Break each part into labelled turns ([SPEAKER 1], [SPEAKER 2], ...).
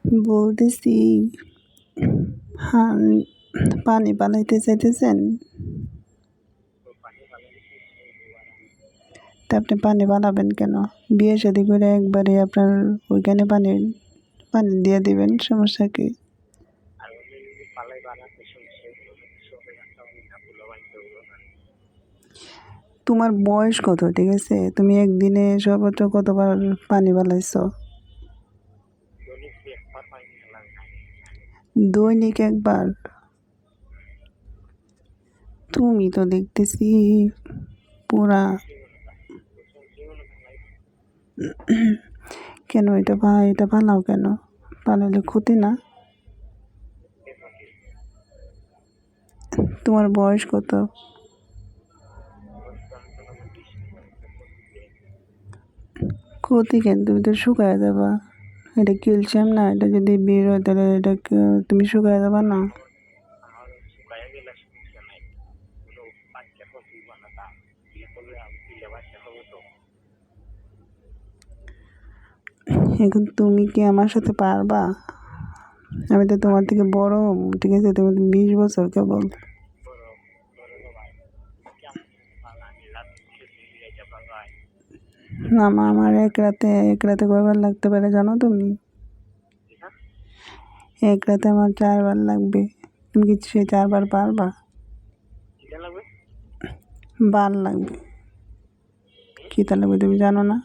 [SPEAKER 1] বলতেছি, হ্যাঁ, পানি পালাইতে চাইতেছেন? তা আপনি পানি পালাবেন কেন? বিয়ে শাদী করে একবারে আপনার ওইখানে পানি পানি দিয়ে দিবেন, সমস্যা কি? তোমার বয়স কত, ঠিক আছে? তুমি একদিনে সর্বোচ্চ কতবার পানি পালাইছ? দৈনিক একবার? তুমি তো দেখতেছি পুরা। কেন এটা পালাও কেন? পালালে ক্ষতি না? তোমার বয়স কত? ক্ষতি কেন? তুমি তো শুকায় যাবা। এটা ক্যালসিয়াম না, এটা যদি বের হয় তাহলে এটা তুমি শুকায় যাবা না? এখন তুমি কি আমার সাথে পারবা? আমি তো তোমার থেকে বড়, ঠিক আছে? তুমি তো 20 বছর কেবল। না মা, আমার এক রাতে কয়বার লাগতে পারে জানো তুমি? এক রাতে আমার 4 বার লাগবে। তুমি কি সে 4 বার পারবা? বার লাগবে। কী তা লাগবে তুমি জানো না?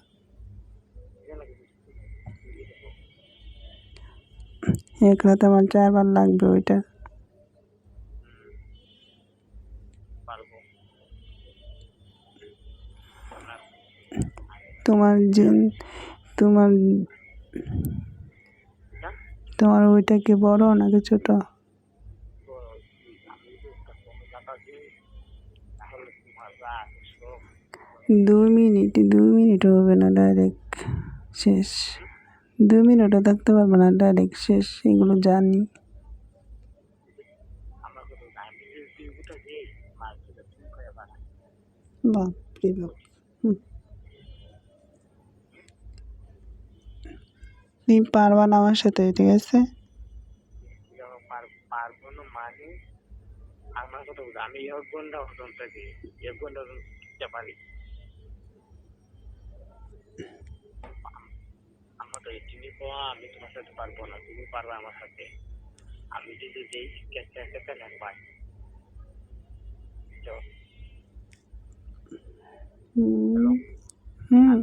[SPEAKER 1] এক রাতে আমার 4 বার লাগবে ওইটা। তোমার তোমার তোমার ওইটা কি বড় নাকি ছোট? 2 মিনিট হবে না, ডাইরেক্ট শেষ। 2 মিনিটও থাকতে পারবো না, ডাইরেক্ট শেষ, এগুলো জানি। বাপরে বাপ। তুমি পারবা না আমার সাথে, ঠিক আছে? হুম হুম।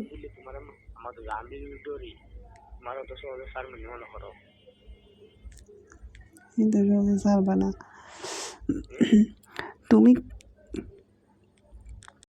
[SPEAKER 1] এটা সহজে ছাড়বা না। তুমি